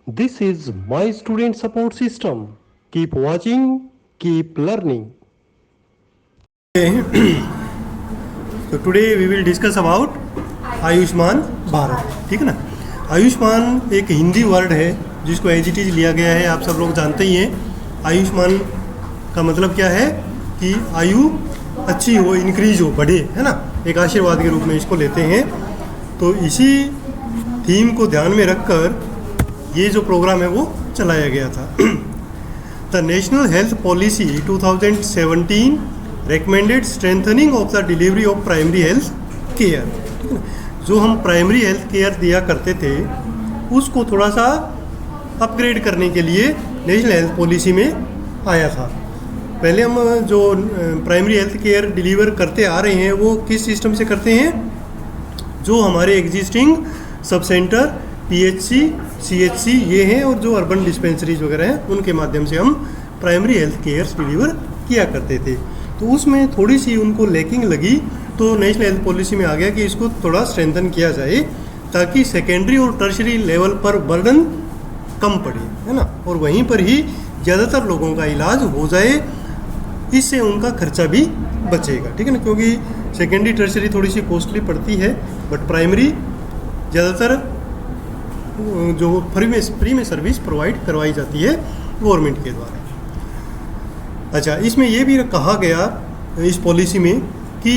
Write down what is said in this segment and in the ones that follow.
This is my student support system. Keep watching, keep learning. तो today we will discuss about Ayushman Bharat, ठीक है ना। आयुष्मान एक हिंदी वर्ड है जिसको एज इट इज़ लिया गया है, आप सब लोग जानते ही हैं। आयुष्मान का मतलब क्या है कि आयु अच्छी हो, इंक्रीज हो, बढ़े, है ना। एक आशीर्वाद के रूप में इसको लेते हैं। तो इसी थीम को ध्यान में रखकर ये जो प्रोग्राम है वो चलाया गया था। The national health policy 2017 recommended strengthening of the delivery of primary health care। जो हम प्राइमरी हेल्थ केयर दिया करते थे उसको थोड़ा सा अपग्रेड करने के लिए नेशनल हेल्थ पॉलिसी में आया था। पहले हम जो प्राइमरी हेल्थ केयर डिलीवर करते आ रहे हैं वो किस सिस्टम से करते हैं? जो हमारे existing sub centre, PHC, CHC ये हैं, और जो अर्बन डिस्पेंसरीज वगैरह हैं उनके माध्यम से हम प्राइमरी हेल्थ केयर डिलीवर किया करते थे। तो उसमें थोड़ी सी उनको लैकिंग लगी, तो नेशनल हेल्थ पॉलिसी में आ गया कि इसको थोड़ा स्ट्रेंथन किया जाए ताकि सेकेंडरी और टर्शरी लेवल पर बर्डन कम पड़े, है ना, और वहीं पर ही ज़्यादातर लोगों का इलाज हो जाए। इससे उनका खर्चा भी बचेगा, ठीक है ना, क्योंकि सेकेंडरी टर्शरी थोड़ी सी कॉस्टली पड़ती है, बट प्राइमरी ज़्यादातर जो फ्री में सर्विस प्रोवाइड करवाई जाती है गवर्नमेंट के द्वारा। अच्छा, इसमें यह भी कहा गया इस पॉलिसी में कि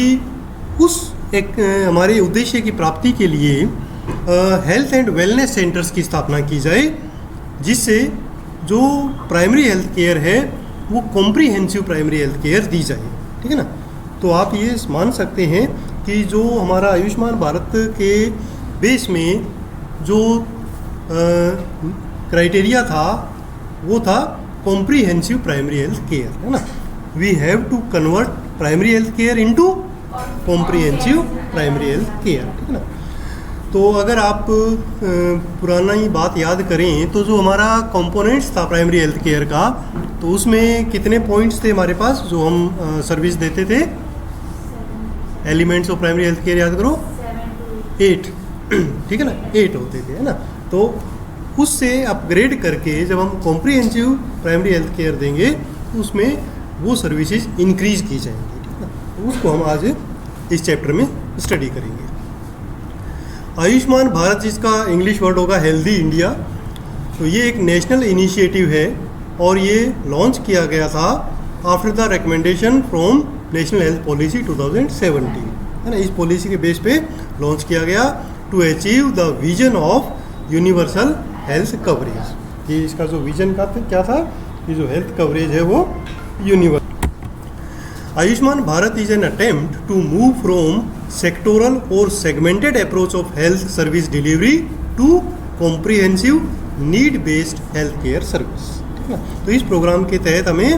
उस एक हमारे उद्देश्य की प्राप्ति के लिए हेल्थ एंड वेलनेस सेंटर्स की स्थापना की जाए, जिससे जो प्राइमरी हेल्थ केयर है वो कॉम्प्रिहेंसिव प्राइमरी हेल्थ केयर दी जाए, ठीक है ना। तो आप ये मान सकते हैं कि जो हमारा आयुष्मान भारत के बेस में जो क्राइटेरिया था वो था कॉम्प्रिहेंसिव प्राइमरी हेल्थ केयर, है ना। We have to convert primary health care into comprehensive primary health care, ठीक है ना। तो अगर आप पुराना ही बात याद करें तो जो हमारा कंपोनेंट्स था प्राइमरी हेल्थ केयर का, तो उसमें कितने पॉइंट्स थे हमारे पास जो हम सर्विस देते थे? Elements of primary health care याद करो, 8, ठीक है ना, 8 होते थे, है ना। तो उससे अपग्रेड करके जब हम कॉम्प्रिहेंसिव प्राइमरी हेल्थ केयर देंगे तो उसमें वो सर्विसेज इंक्रीज की जाएंगी, ठीक है ना। तो उसको हम आज इस चैप्टर में स्टडी करेंगे। आयुष्मान भारत, जिसका इंग्लिश वर्ड होगा हेल्दी इंडिया, तो ये एक नेशनल इनिशिएटिव है और ये लॉन्च किया गया था after the recommendation from national health policy 2017, है ना। इस पॉलिसी के बेस पे लॉन्च किया गया to achieve the vision of universal health coverage. ये इसका जो विजन का क्या था, ये जो हेल्थ कवरेज है वो universal. Ayushman Bharat is an attempt to move from sectoral और segmented approach of health service delivery to comprehensive need based health care service, ठीक है। तो इस प्रोग्राम के तहत हमें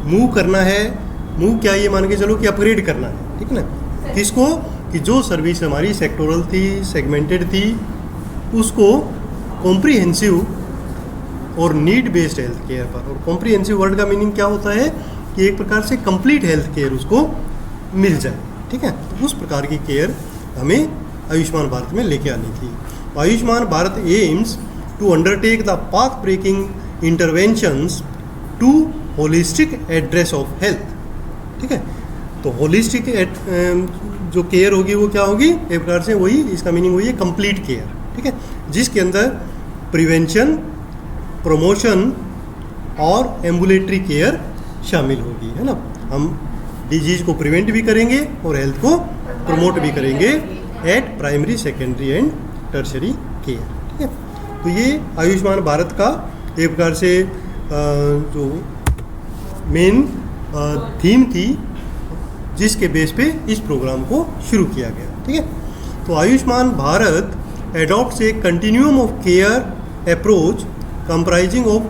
मूव करना है। मूव क्या, ये मान के चलो कि अपग्रेड करना है, ठीक है ना। किसको? कि जो सर्विस हमारी सेक्टोरल थी, सेगमेंटेड थी, उसको कॉम्प्रिहेंसिव और नीड बेस्ड हेल्थ केयर पर। और कॉम्प्रिहेंसिव वर्ड का मीनिंग क्या होता है कि एक प्रकार से कंप्लीट हेल्थ केयर उसको मिल जाए, ठीक है। तो उस प्रकार की केयर हमें आयुष्मान भारत में लेके आनी थी। तो Ayushman Bharat aims to undertake the path breaking interventions to holistic address of health, ठीक है। तो होलिस्टिक जो केयर होगी वो क्या होगी? एक प्रकार से वही, इसका मीनिंग वही है कंप्लीट केयर, ठीक है, जिसके अंदर प्रिवेंशन, प्रमोशन और एम्बुलेटरी केयर शामिल होगी, है ना। हम डिजीज को प्रिवेंट भी करेंगे और हेल्थ को प्रमोट भी करेंगे eight primary, secondary and tertiary care, ठीक है। तो ये आयुष्मान भारत का एक प्रकार से जो मेन थीम थी जिसके बेस पे इस प्रोग्राम को शुरू किया गया, ठीक है। तो Ayushman Bharat adopts a continuum of care approach comprising of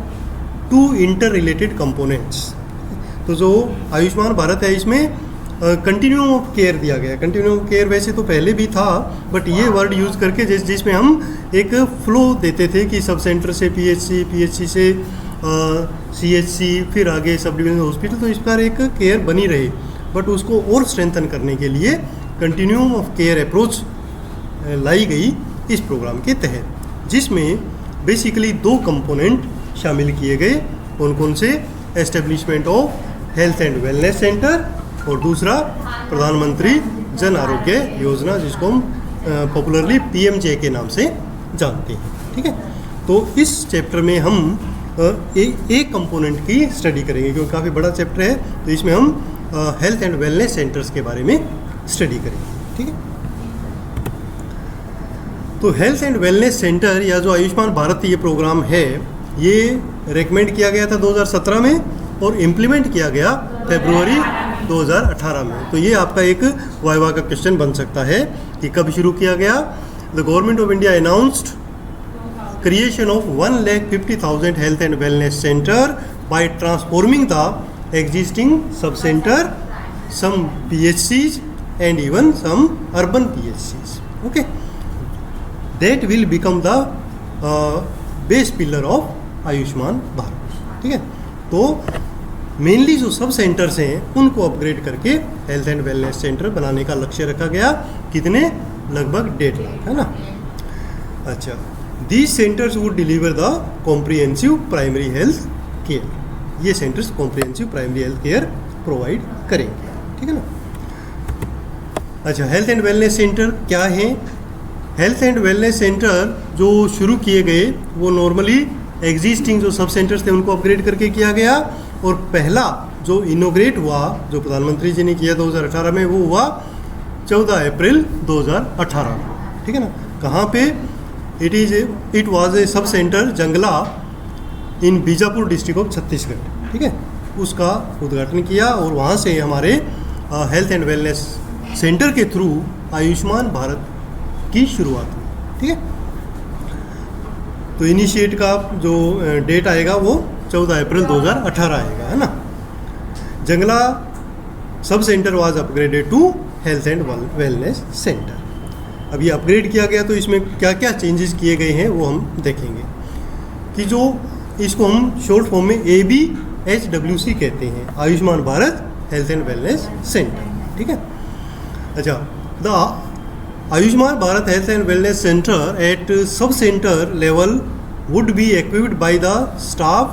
2 interrelated components। तो जो आयुष्मान भारत है इसमें कंटिन्यूम ऑफ केयर दिया गया। कंटिन्यूम ऑफ केयर वैसे तो पहले भी था, बट ये वर्ड यूज़ करके जिसमें हम एक फ्लो देते थे कि सब सेंटर से पीएचसी, पीएचसी से सीएचसी, फिर आगे सब डिविजनल हॉस्पिटल, तो इस पर एक केयर बनी रहे, बट उसको और स्ट्रेंथन करने के लिए कंटिन्यूम ऑफ केयर अप्रोच लाई गई इस प्रोग्राम के तहत, जिसमें बेसिकली दो कंपोनेंट शामिल किए गए। कौन कौन से? Establishment of health and wellness centre और दूसरा प्रधानमंत्री जन आरोग्य योजना, जिसको हम पॉपुलरली पीएमजे के नाम से जानते हैं। ठीक है, तो इस चैप्टर में हम एक कंपोनेंट की स्टडी करेंगे, क्योंकि काफ़ी बड़ा चैप्टर है, तो इसमें हम हेल्थ एंड वेलनेस सेंटर्स के बारे में स्टडी करेंगे। ठीक है, तो हेल्थ एंड वेलनेस सेंटर या जो आयुष्मान भारत ये प्रोग्राम है, ये रेकमेंड किया गया था 2017 में और इम्प्लीमेंट किया गया फरवरी 2018 में। तो ये आपका एक वाइवा का क्वेश्चन बन सकता है कि कब शुरू किया गया। The government of India announced creation of 1,50,000 health and wellness center by transforming the existing sub-center, some PHCs and even some urban PHCs. Okay, that will become the base pillar of Ayushman Bharat. ठीक है, तो mainly जो सब centres हैं उनको upgrade करके health and wellness centre बनाने का लक्ष्य रखा गया। कितने? लगभग 1.5 लाख, है ना। अच्छा, These centers would deliver the comprehensive primary health care. ये centres comprehensive primary health care provide करेंगे। ठीक है ना। अच्छा, हेल्थ एंड वेलनेस सेंटर क्या है? हेल्थ एंड वेलनेस सेंटर जो शुरू किए गए वो नॉर्मली एग्जिस्टिंग जो सब सेंटर्स थे उनको अपग्रेड करके किया गया, और पहला जो इनोग्रेट हुआ, जो प्रधानमंत्री जी ने किया 2018 में, वो हुआ 14 अप्रैल 2018 में। ठीक है ना। कहाँ पे? It was a sub centre जंगला इन बीजापुर डिस्ट्रिक्ट ऑफ छत्तीसगढ़। ठीक है, उसका उद्घाटन किया और वहाँ से हमारे हेल्थ एंड वेलनेस सेंटर के थ्रू आयुष्मान भारत की शुरुआत हुई। ठीक है, तो इनिशिएट का जो डेट आएगा वो 14 अप्रैल 2018 आएगा, है ना। जंगला sub centre was upgraded to health and wellness centre. अब ये अपग्रेड किया गया, तो इसमें क्या क्या चेंजेस किए गए हैं वो हम देखेंगे। कि जो इसको हम शॉर्ट फॉर्म में ABHWC कहते हैं, Ayushman Bharat health and wellness centre. ठीक है। अच्छा, the Ayushman Bharat health and wellness centre at sub centre level would be equipped by the staff.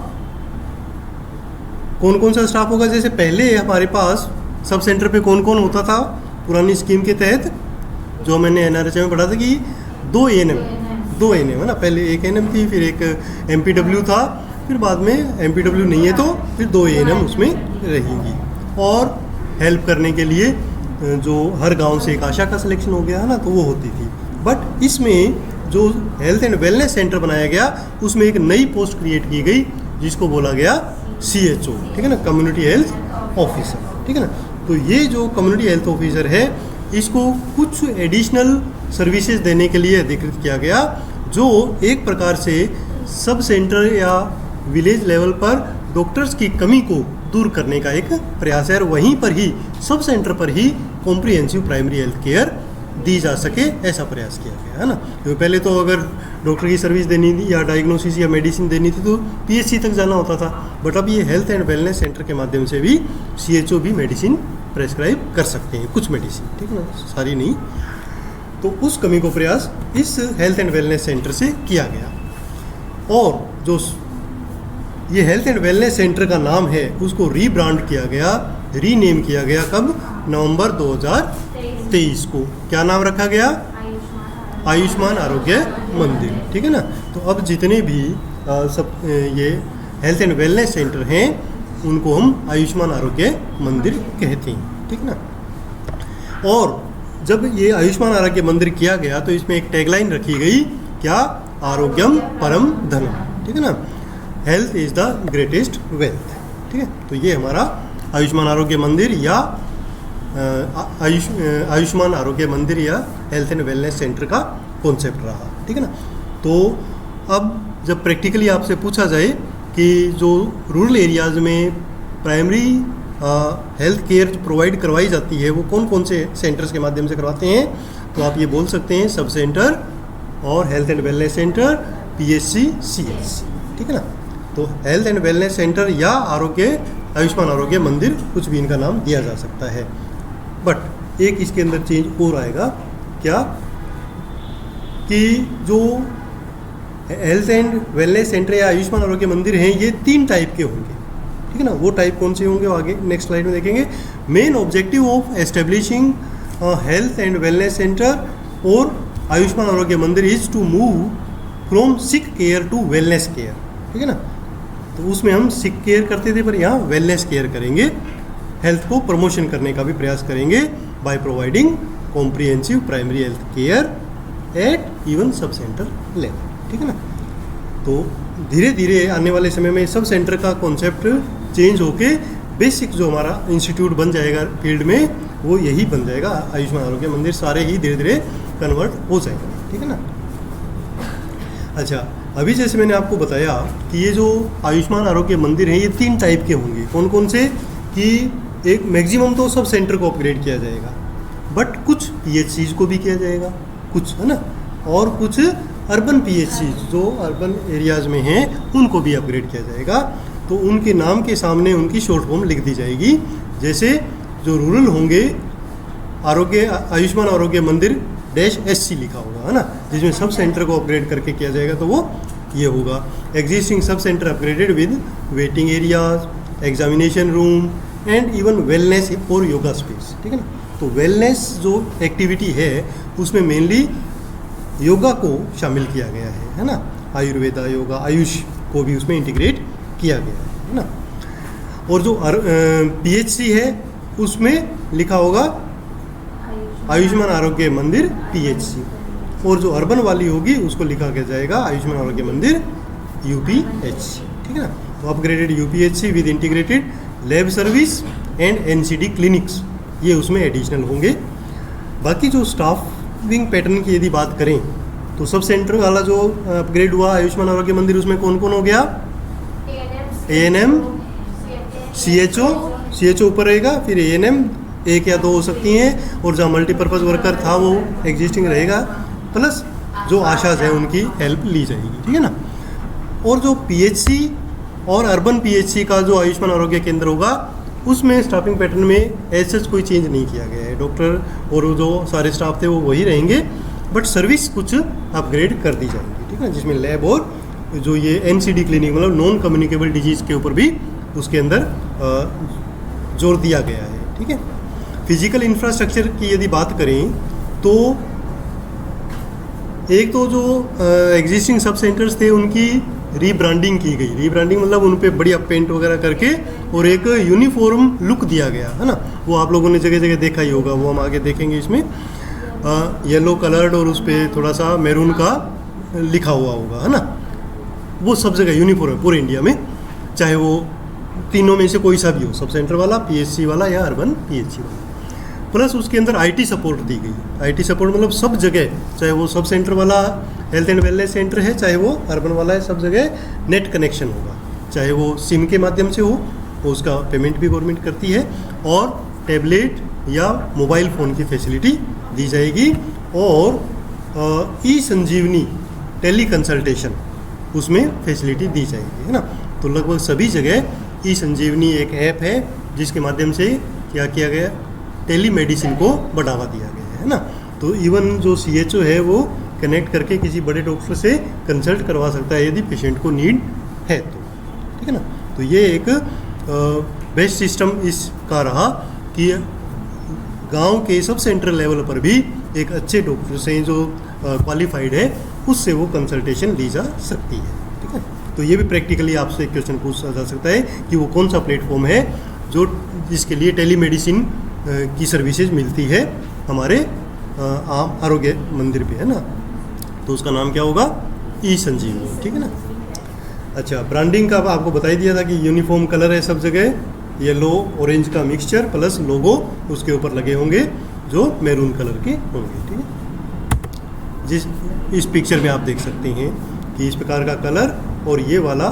कौन कौन सा स्टाफ होगा? जैसे पहले हमारे पास सब सेंटर पे कौन कौन होता था पुरानी स्कीम के तहत, जो मैंने NRHM में पढ़ा था कि 2 ANM है ना। पहले एक ANM थी, फिर एक MPW था, फिर बाद में MPW नहीं है तो फिर 2 ANM उसमें रहेंगी। और हेल्प करने के लिए जो हर गांव से एक आशा का सिलेक्शन हो गया है ना, तो वो होती थी। बट इसमें जो हेल्थ एंड वेलनेस सेंटर बनाया गया उसमें एक नई पोस्ट क्रिएट की गई जिसको बोला गया CHO। ठीक है ना, कम्युनिटी हेल्थ ऑफिसर। ठीक है ना। तो ये जो कम्युनिटी हेल्थ ऑफिसर है, इसको कुछ एडिशनल सर्विसेज देने के लिए अधिकृत किया गया, जो एक प्रकार से सब सेंटर या विलेज लेवल पर डॉक्टर्स की कमी को दूर करने का एक प्रयास है, और वहीं पर ही सब सेंटर पर ही कॉम्प्रिहेंसिव प्राइमरी हेल्थ केयर दी जा सके, ऐसा प्रयास किया गया, है ना। क्योंकि पहले तो अगर डॉक्टर की सर्विस देनी थी या डायग्नोसिस या मेडिसिन देनी थी तो PHC तक जाना होता था, बट अब ये हेल्थ एंड वेलनेस सेंटर के माध्यम से भी CHO भी मेडिसिन प्रेस्क्राइब कर सकते हैं, कुछ मेडिसिन। ठीक है ना, सारी नहीं। तो उस कमी को प्रयास इस हेल्थ एंड वेलनेस सेंटर से किया गया। और जो ये हेल्थ एंड वेलनेस सेंटर का नाम है उसको रीब्रांड किया गया, रीनेम किया गया। कब? नवंबर 2023 को। क्या नाम रखा गया? आयुष्मान आरोग्य मंदिर। ठीक है ना। तो अब जितने भी सब ये हेल्थ एंड वेलनेस सेंटर हैं उनको हम आयुष्मान आरोग्य मंदिर कहते हैं। ठीक ना। और जब ये आयुष्मान आरोग्य मंदिर किया गया तो इसमें एक टैगलाइन रखी गई, क्या? आरोग्यम परम धनम। ठीक है ना, health is the greatest wealth. ठीक है, तो ये हमारा आयुष्मान आरोग्य मंदिर या आयुष्मान आरोग्य मंदिर या हेल्थ एंड वेलनेस सेंटर का कॉन्सेप्ट रहा। ठीक है ना। तो अब जब प्रैक्टिकली आपसे पूछा जाए कि जो रूरल एरियाज़ में प्राइमरी हेल्थ केयर प्रोवाइड करवाई जाती है वो कौन कौन से सेंटर्स के माध्यम से करवाते हैं, तो आप ये बोल सकते हैं सब सेंटर और health and wellness centre, PHC, CHC। ठीक है ना। तो हेल्थ एंड वेलनेस सेंटर या आयुष्मान आरोग्य मंदिर, कुछ भी इनका नाम दिया जा सकता है। बट एक इसके अंदर चेंज और आएगा, क्या? कि जो हेल्थ एंड वेलनेस सेंटर या आयुष्मान आरोग्य मंदिर हैं, ये 3 टाइप के होंगे, ठीक है ना। वो टाइप कौन से होंगे वो आगे नेक्स्ट स्लाइड में देखेंगे। Main objective of establishing health and wellness centre और Ayushman Arogya Mandir is to move from sick care to wellness care, ठीक है ना। तो उसमें हम सिक केयर करते थे पर यहाँ वेलनेस केयर करेंगे, हेल्थ को प्रमोशन करने का भी प्रयास करेंगे by providing comprehensive primary health care at even sub centre level, ठीक है ना। तो धीरे धीरे आने वाले समय में सब सेंटर का कॉन्सेप्ट चेंज होके बेसिक जो हमारा इंस्टीट्यूट बन जाएगा फील्ड में वो यही बन जाएगा, आयुष्मान आरोग्य मंदिर सारे ही धीरे धीरे कन्वर्ट हो जाएगा, ठीक है ना। अच्छा, अभी जैसे मैंने आपको बताया कि ये जो आयुष्मान आरोग्य मंदिर है ये 3 टाइप के होंगे। कौन कौन से? कि एक मैक्सिमम तो सब सेंटर को अपग्रेड किया जाएगा, बट कुछ PHCs को भी किया जाएगा, कुछ है ना, और कुछ अर्बन PHCs जो अर्बन एरियाज़ में हैं उनको भी अपग्रेड किया जाएगा। तो उनके नाम के सामने उनकी शॉर्ट फॉर्म लिख दी जाएगी। जैसे जो रूरल होंगे आयुष्मान आरोग्य मंदिर -SC लिखा होगा, है ना, जिसमें सब सेंटर को अपग्रेड करके किया जाएगा, तो वो ये होगा। Existing sub centre upgraded with waiting areas, examination room and even wellness और योगा स्पेस, ठीक है ना। तो वेलनेस जो एक्टिविटी है उसमें मेनली योगा को शामिल किया गया है ना, आयुर्वेदा योगा आयुष को भी उसमें इंटीग्रेट किया गया है ना। और जो PHC है उसमें लिखा होगा आयुष्मान आरोग्य मंदिर PHC, और जो अर्बन वाली होगी उसको लिखा गया जाएगा आयुष्मान आरोग्य मंदिर UPHC, ठीक है ना। तो upgraded UPHC with integrated lab service and NCD clinics ये उसमें एडिशनल होंगे। बाकी जो स्टाफिंग पैटर्न की यदि बात करें तो सब सेंटर वाला जो अपग्रेड हुआ आयुष्मान आरोग्य मंदिर उसमें कौन कौन हो गया? ANM, CHO ऊपर रहेगा, फिर ANM 1 या 2 हो सकती हैं, और जहाँ मल्टीपर्पज़ वर्कर था वो एग्जिस्टिंग रहेगा, प्लस जो आशाज हैं उनकी हेल्प ली जाएगी, ठीक है ना। और जो PHC और अर्बन PHC का जो आयुष्मान आरोग्य केंद्र होगा उसमें स्टाफिंग पैटर्न में ऐसा कोई चेंज नहीं किया गया है। डॉक्टर और जो सारे स्टाफ थे वो वही रहेंगे, बट सर्विस कुछ अपग्रेड कर दी जाएगी, ठीक है, जिसमें लैब और जो ये NCD क्लिनिक मतलब नॉन कम्युनिकेबल डिजीज़ के ऊपर भी उसके अंदर जोर दिया गया है, ठीक है। फिजिकल इंफ्रास्ट्रक्चर की यदि बात करें तो एक तो जो एग्जिस्टिंग सब सेंटर्स थे उनकी रीब्रांडिंग की गई। रीब्रांडिंग मतलब उन पे बढ़िया पेंट वगैरह करके और एक यूनिफॉर्म लुक दिया गया, है ना। वो आप लोगों ने जगह जगह देखा ही होगा, वो हम आगे देखेंगे। इसमें येलो कलर्ड और उस पर थोड़ा सा मैरून का लिखा हुआ होगा, है ना। वो सब जगह यूनिफॉर्म है पूरे इंडिया में, चाहे वो तीनों में से कोई सा भी हो, सब सेंटर वाला, PHC वाला या अर्बन PHC वाला। प्लस उसके अंदर IT सपोर्ट दी गई। IT सपोर्ट मतलब सब जगह, चाहे वो सब सेंटर वाला हेल्थ एंड वेलनेस सेंटर है, चाहे वो अर्बन वाला है, सब जगह नेट कनेक्शन होगा, चाहे वो सिम के माध्यम से हो, वो उसका पेमेंट भी गवर्नमेंट करती है, और टैबलेट या मोबाइल फ़ोन की फैसिलिटी दी जाएगी, और ई-संजीवनी टेली कंसल्टेशन उसमें फैसिलिटी दी जाएगी, है ना। तो लगभग सभी जगह ई-संजीवनी एक ऐप है जिसके माध्यम से क्या किया गया, टेली मेडिसिन को बढ़ावा दिया गया है ना। तो इवन जो CHO है वो कनेक्ट करके किसी बड़े डॉक्टर से कंसल्ट करवा सकता है यदि पेशेंट को नीड है तो, ठीक है ना। तो ये एक बेस्ट सिस्टम इसका रहा कि गांव के सब सेंटर लेवल पर भी एक अच्छे डॉक्टर से जो क्वालिफाइड है उससे वो कंसल्टेशन ली जा सकती है, ठीक है। तो ये भी प्रैक्टिकली आपसे एक क्वेश्चन पूछा जा सकता है कि वो कौन सा प्लेटफॉर्म है जो जिसके लिए टेलीमेडिसिन की सर्विसेज मिलती है हमारे आम आरोग्य मंदिर पे, है ना। तो उसका नाम क्या होगा? ई-संजीवनी, ठीक है ना। अच्छा, ब्रांडिंग का आपको बता ही दिया था कि यूनिफॉर्म कलर है सब जगह, येलो ऑरेंज का मिक्सचर प्लस लोगो उसके ऊपर लगे होंगे जो मैरून कलर के होंगे, ठीक है। इस पिक्चर में आप देख सकते हैं कि इस प्रकार का कलर और ये वाला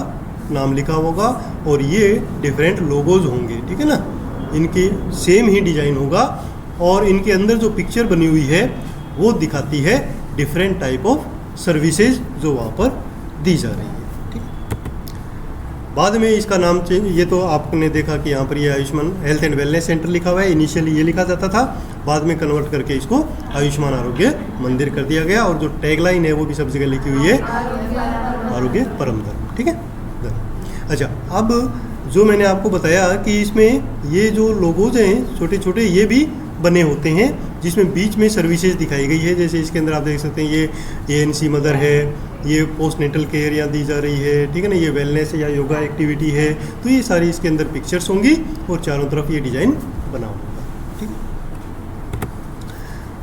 नाम लिखा होगा और ये डिफरेंट लोगोज होंगे, ठीक है ना। इनकी सेम ही डिज़ाइन होगा और इनके अंदर जो पिक्चर बनी हुई है वो दिखाती है डिफरेंट टाइप ऑफ सर्विसेज जो वहाँ पर दी जा रही है, ठीक। बाद में इसका नाम चेंज, ये तो आपने देखा कि यहाँ पर ये Ayushman health and wellness centre लिखा हुआ है, इनिशियली ये लिखा जाता था, बाद में कन्वर्ट करके इसको आयुष्मान आरोग्य मंदिर कर दिया गया। और जो टैगलाइन है वो भी सब जगह लिखी हुई है, आरोग्य परम धर्म। ठीक है, धर्म। अच्छा, अब जो मैंने आपको बताया कि इसमें ये जो लोगोज हैं छोटे छोटे, ये भी बने होते हैं, जिसमें बीच में सर्विसेज दिखाई गई है। जैसे इसके अंदर आप देख सकते हैं ये ANC मदर है, ये पोस्ट नेटल केयर यहाँ दी जा रही है, ठीक है ना, ये वेलनेस या योगा एक्टिविटी है। तो ये सारी इसके अंदर पिक्चर्स होंगी और चारों तरफ ये डिज़ाइन बना होगा। ठीक है,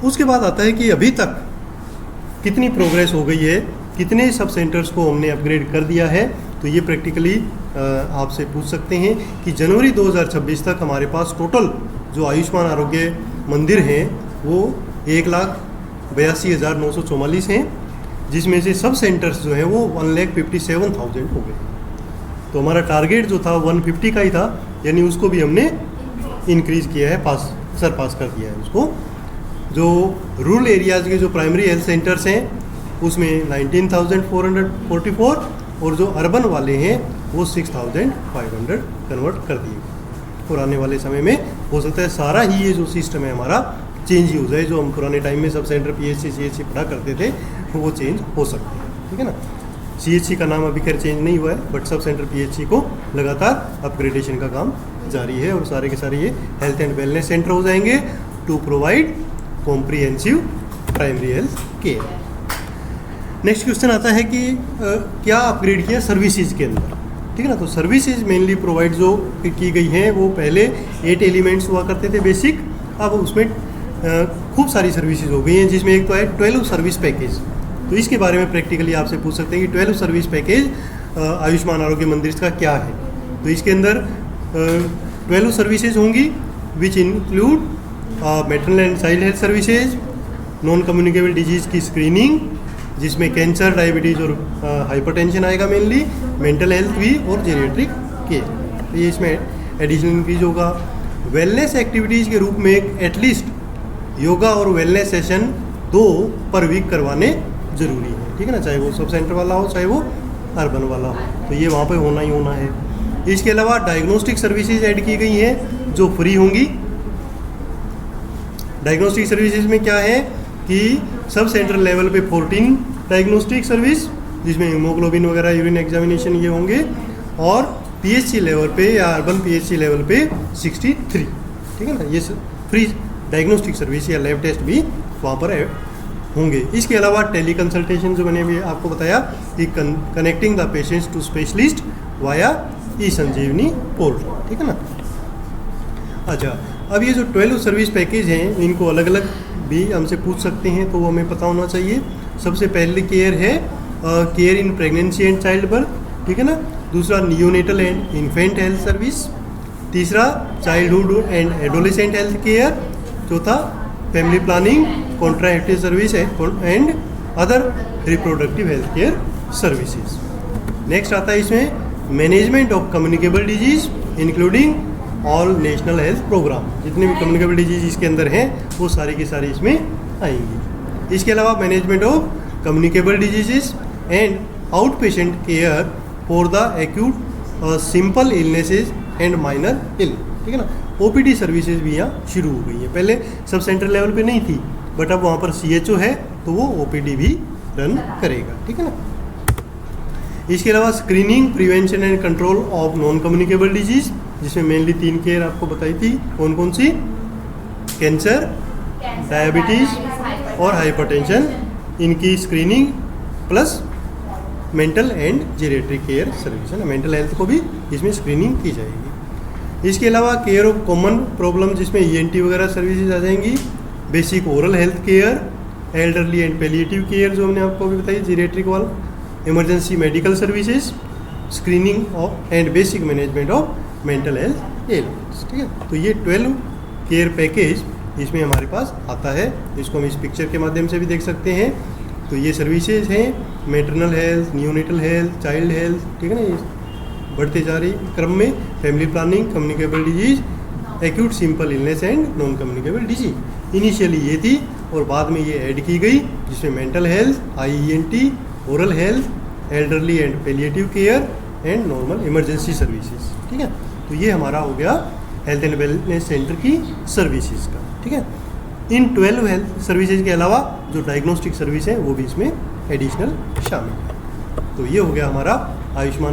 उसके बाद आता है कि अभी तक कितनी प्रोग्रेस हो गई है, कितने सब सेंटर्स को हमने अपग्रेड कर दिया है। तो ये प्रैक्टिकली आपसे पूछ सकते हैं कि जनवरी 2026 तक हमारे पास टोटल जो आयुष्मान आरोग्य मंदिर हैं वो 1,82,944 हैं, जिसमें से सब सेंटर्स जो हैं वो 1,57,000 हो गए। तो हमारा टारगेट जो था 150 का ही था, यानी उसको भी हमने इंक्रीज़ किया है, सरपास कर दिया है उसको। जो रूरल एरियाज़ के जो प्राइमरी हेल्थ सेंटर्स हैं उसमें 19,444 और जो अर्बन वाले हैं वो 6,500 कन्वर्ट कर दिए। और आने वाले समय में हो सकता है सारा ही ये जो सिस्टम है हमारा चेंज ही हो जाए। जो हम पुराने टाइम में सब सेंटर PHC CHC पढ़ा करते थे वो चेंज हो सकते हैं। ठीक है ना, CHC का नाम अभी खैर चेंज नहीं हुआ है, बट सब सेंटर PHC को लगातार अपग्रेडेशन का काम जारी है और सारे के सारे ये हेल्थ एंड वेलनेस सेंटर हो जाएंगे to provide comprehensive primary health care. Next question आता है कि क्या अपग्रेड किया सर्विसेज के अंदर। ठीक है ना, तो सर्विसेज मेनली प्रोवाइड जो की गई हैं वो पहले 8 एलिमेंट्स हुआ करते थे बेसिक, अब उसमें खूब सारी सर्विसेज हो गई हैं, जिसमें एक तो है 12 सर्विस पैकेज। तो इसके बारे में प्रैक्टिकली आपसे पूछ सकते हैं कि 12 सर्विस पैकेज आयुष्मान आरोग्य मंदिर का क्या है। तो इसके अंदर 12 सर्विसेज होंगी which include maternal and child health services, non communicable disease की स्क्रीनिंग जिसमें कैंसर, डायबिटीज़ और हाइपरटेंशन आएगा मेनली, मेंटल हेल्थ भी और जेरिएट्रिक केयर। तो ये इसमें एडिशनल इंक्रीज होगा। वेलनेस एक्टिविटीज़ के रूप में एटलीस्ट योगा और वेलनेस सेशन 2 पर वीक करवाने ज़रूरी है। ठीक है ना, चाहे वो सब सेंटर वाला हो चाहे वो अर्बन वाला हो, तो ये वहाँ पे होना ही होना है। इसके अलावा डायग्नोस्टिक सर्विसेज ऐड की गई हैं जो फ्री होंगी। डायग्नोस्टिक सर्विसेज में क्या है कि सब सेंटर लेवल पे 14 डायग्नोस्टिक सर्विस जिसमें हीमोग्लोबिन वगैरह यूरिन एग्जामिनेशन ये होंगे, और PHC लेवल पे या अर्बन PHC लेवल पे 63। ठीक है ना, ये फ्री डायग्नोस्टिक सर्विस या लैब टेस्ट भी वहाँ पर होंगे। इसके अलावा टेली कंसल्टेशन जो मैंने भी आपको बताया कि connecting the patients to specialist via eSanjeevani portal. ठीक है ना। अच्छा, अब ये जो 12 सर्विस पैकेज हैं इनको अलग अलग भी हमसे पूछ सकते हैं, तो वो हमें पता होना चाहिए। सबसे पहले केयर है care in pregnancy and child birth. ठीक है ना, दूसरा neonatal and infant health service, तीसरा childhood and adolescent health care, चौथा family planning contraceptive service and other reproductive health care services. Next आता है इसमें management of communicable disease including all national health program. जितने भी कम्युनिकेबल डिजीज इसके अंदर हैं वो सारी की सारी इसमें आएंगी। इसके अलावा management of communicable diseases and outpatient care for the acute simple illnesses and minor ill. ठीक है ना, OPD सर्विसेज भी यहाँ शुरू हो गई है। पहले सब सेंटर लेवल पे नहीं थी, बट अब वहाँ पर CHO है तो वो OPD भी रन करेगा। ठीक है ना। इसके अलावा screening, prevention and control of non communicable disease, जिसमें मेनली 3 केयर आपको बताई थी। कौन कौन सी? कैंसर, डायबिटीज़ और हाइपरटेंशन, इनकी screening plus mental and geriatric care service है ना, मेंटल हेल्थ को भी इसमें स्क्रीनिंग की जाएगी। इसके अलावा केयर ऑफ कॉमन प्रॉब्लम जिसमें ENT वगैरह सर्विसेज आ जाएंगी। Basic oral health care, elderly and palliative care जो हमने आपको अभी बताई, जेरिएट्रिक वाला, emergency medical services, screening of and basic management of mental health elements. ठीक है, तो ये 12 केयर पैकेज इसमें हमारे पास आता है। इसको हम इस पिक्चर के माध्यम से भी देख सकते हैं। तो ये सर्विसेज हैं maternal health, neonatal health, child health. ठीक है ना, ये बढ़ते जा रही क्रम में family planning, communicable disease, acute simple illness and non communicable disease. Initially ये थी और बाद में ये ऐड की गई, जिसमें mental health, IENT, oral health, elderly and palliative care and normal emergency services. ठीक है, तो ये हमारा हो गया हेल्थ एंड वेलनेस सेंटर की सर्विसेज का। ठीक है, इन 12 हेल्थ सर्विसेज के अलावा जो डायग्नोस्टिक सर्विस है वो भी इसमें एडिशनल शामिल है। तो तो ये हो गया हमारा आयुष्मान